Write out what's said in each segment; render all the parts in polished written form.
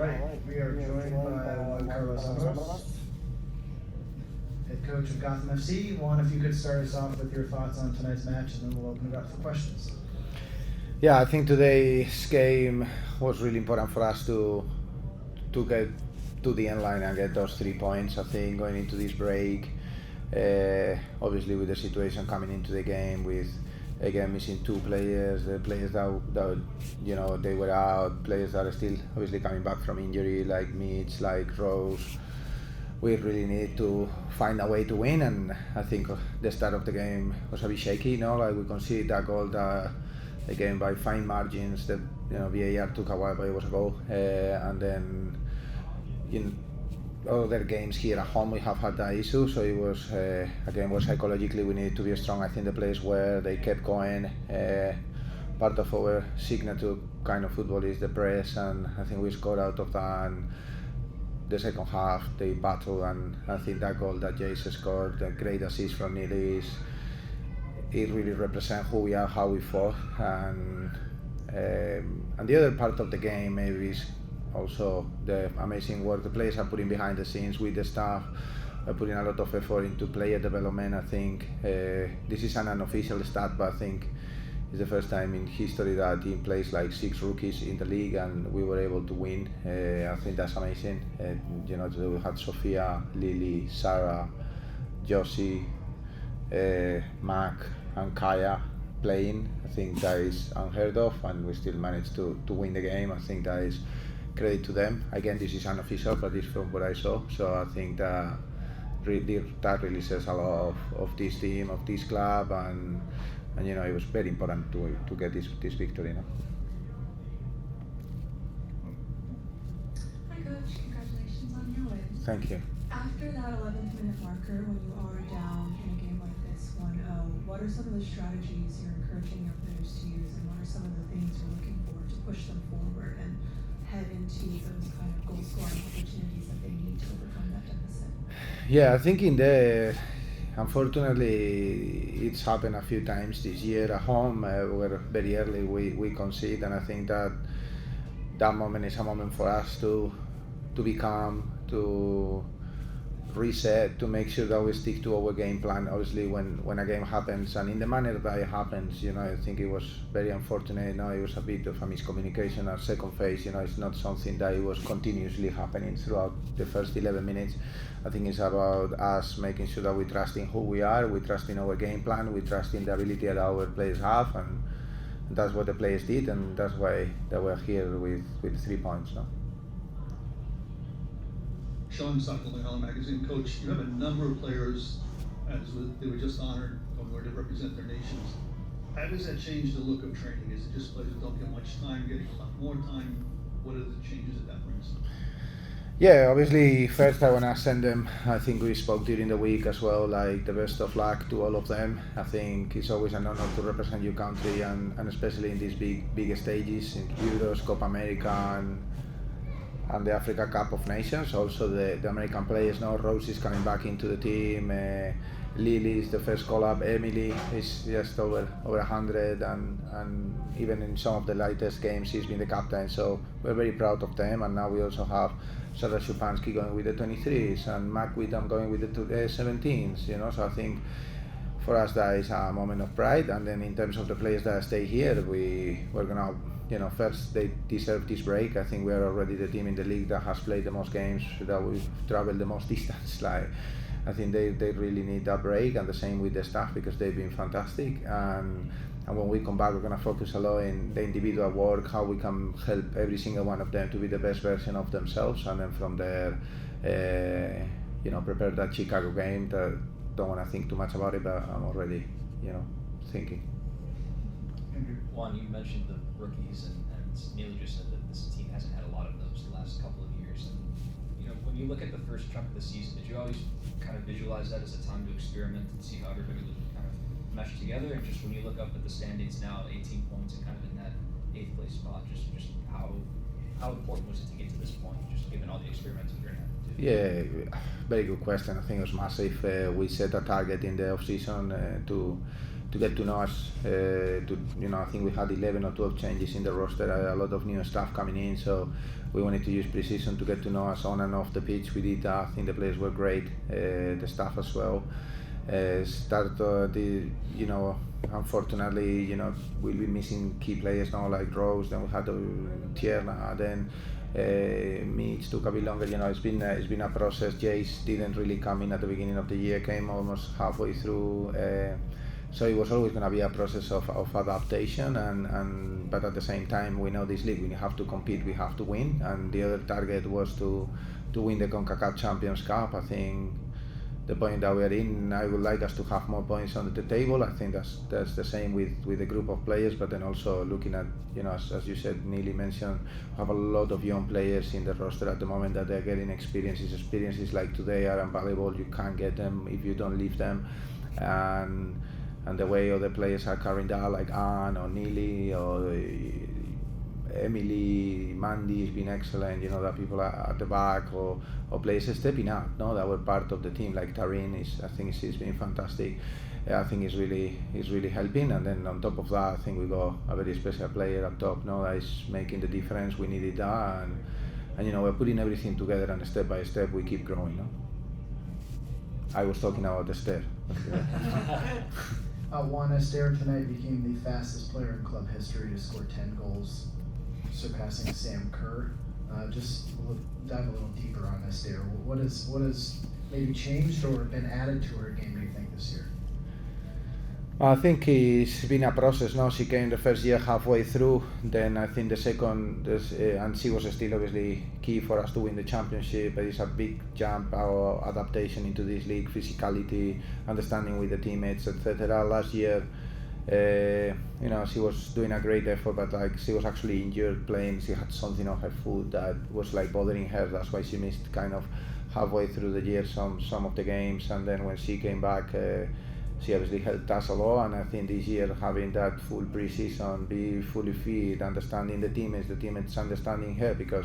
right, we are joined by Juan Amorós, head coach of Gotham FC. Juan, if you could start us off with your thoughts on tonight's match, and then we'll open it up for questions. Yeah, I think today's game was really important for us to get to the end line and get those 3 points. I think going into this break, obviously with the situation coming into the game with again missing 2 players, the players that they were out, players that are still obviously coming back from injury like Mitch, like Rose. We really need to find a way to win, and I think the start of the game was a bit shaky. Like we conceded that goal that again by fine margins. The VAR took a while, but it was a goal, and then in other games here at home we have had that issue. So it was again, was psychologically we needed to be strong. I think the players they kept going. Part of our signature kind of football is the press, and I think we scored out of that. And the second half they battled, and I think that goal that Jace scored, the great assist from Neely, it really represents who we are, how we fought, and the other part of the game maybe is also the amazing work the players are putting behind the scenes with the staff, putting a lot of effort into player development. I think this is an unofficial stat, but I think it's the first time in history that a team plays like 6 rookies in the league and we were able to win. I think that's amazing. We had Sophia, Lily, Sarah, Josie, Mac and Kaya playing. I think that is unheard of, and we still managed to win the game. I think that is credit to them. Again, this is unofficial, but it's from what I saw. So I think that really says a lot of this team, of this club, and it was very important to get this victory. Hi Coach, congratulations on your win. Thank you. After that 11th minute marker, when you are down in a game like this 1-0, what are some of the strategies you're encouraging your players to use, and what are some of the things you're looking for to push them forward and head into those kind of goal scoring opportunities that they need to overcome that deficit? Yeah, I think unfortunately it's happened a few times this year at home where very early we concede, and I think that moment is a moment for us to be calm, to reset, to make sure that we stick to our game plan. Obviously when a game happens and in the manner that it happens, I think it was very unfortunate. It was a bit of a miscommunication at second phase. It's not something that it was continuously happening throughout the first 11 minutes. I think it's about us making sure that we trust in who we are, we trust in our game plan, we trust in the ability that our players have, and that's what the players did, and that's why they were here with 3 points. Juan magazine. Coach, you have a number of players, they were just honored or to represent their nations. How does that change the look of training? Is it just players who don't get much time, getting a lot more time? What are the changes that brings? Yeah, obviously first I want to send them, I think we spoke during the week as well, like the best of luck to all of them. I think it's always an honor to represent your country, and especially in these big stages, in Euros, Copa America, and the Africa Cup of Nations. Also the American players now, Rose is coming back into the team, Lily is the first call-up, Emily is just over 100, and even in some of the latest games she's been the captain, so we're very proud of them. And now we also have Sarah Szupansky going with the 23s and Mac Whitham going with the 17s, so I think for us that is a moment of pride. And then in terms of the players that stay here, we're gonna first they deserve this break. I think we are already the team in the league that has played the most games, that we've traveled the most distance. I think they really need that break, and the same with the staff, because they've been fantastic. And when we come back, we're going to focus a lot in the individual work, how we can help every single one of them to be the best version of themselves, and then from there, prepare that Chicago game. Don't want to think too much about it, but I'm already, thinking. Juan, you mentioned the rookies, and Neely just said that this team hasn't had a lot of those the last couple of years. And when you look at the first chunk of the season, did you always kind of visualize that as a time to experiment and see how everybody would kind of mesh together? And just when you look up at the standings now, 18 points and kind of in that 8th place spot, just how important was it to get to this point, just given all the experiments you're going to have to do? Yeah, very good question. I think it was massive. We set a target in the off-season to get to know us. I think we had 11 or 12 changes in the roster, a lot of new staff coming in, so we wanted to use pre-season to get to know us on and off the pitch. We did that. I think the players were great, the staff as well. Unfortunately, we'll be missing key players now like Rose. Then we had Tierna. Then Mitch took a bit longer. It's been a process. Jace didn't really come in at the beginning of the year. Came almost halfway through. So it was always going to be a process of adaptation, but at the same time we know this league, we have to compete, we have to win, and the other target was to win the CONCACAF Champions Cup. I think the point that we are in, I would like us to have more points on the table. I think that's the same with the group of players, but then also looking at, as you said, Neely mentioned, we have a lot of young players in the roster at the moment that they're getting experiences like today are invaluable. You can't get them if you don't leave them, and the way other players are carrying that, like Anne or Neely or Emily, Mandy has been excellent. That people are at the back or players stepping up. That were part of the team, like Taryn I think she's been fantastic. I think it's really helping. And then on top of that, I think we got a very special player up top. That is making the difference. We needed that, and we're putting everything together, and step by step we keep growing. I was talking about Esther. Juan, Esther tonight became the fastest player in club history to score 10 goals, surpassing Sam Kerr. Dive a little deeper on Esther. What has maybe changed or been added to her game, do you think, this year? I think it's been a process. She came the first year halfway through, then I think the second, and she was still obviously key for us to win the championship, but it's a big jump, our adaptation into this league, physicality, understanding with the teammates, etc. Last year, she was doing a great effort, but she was actually injured playing. She had something on her foot that was bothering her. That's why she missed kind of halfway through the year some of the games, and then when she came back, she obviously helped us a lot. And I think this year, having that full pre-season, be fully fit, understanding the teammates understanding her, because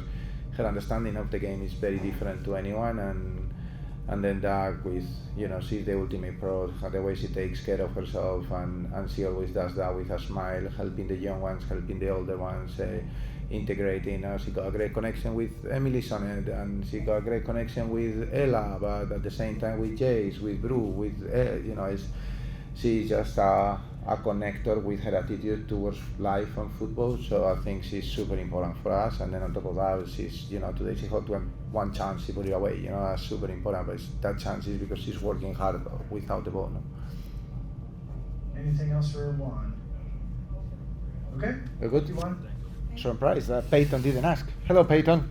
her understanding of the game is very different to anyone, and then that with, she's the ultimate pro, the way she takes care of herself, and she always does that with a smile, helping the young ones, helping the older ones, integrating. She got a great connection with Emily Sonnet, and she got a great connection with Ella, but at the same time with Jace, with Brew, she's just a connector with her attitude towards life and football. So I think she's super important for us. And then on top of that, she's, today she had one chance, she put it away. That's super important. But that chance is because she's working hard without the ball. Anything else for Juan? Okay. We're good. Thank you, Juan. Surprised that Peyton didn't ask. Hello, Peyton.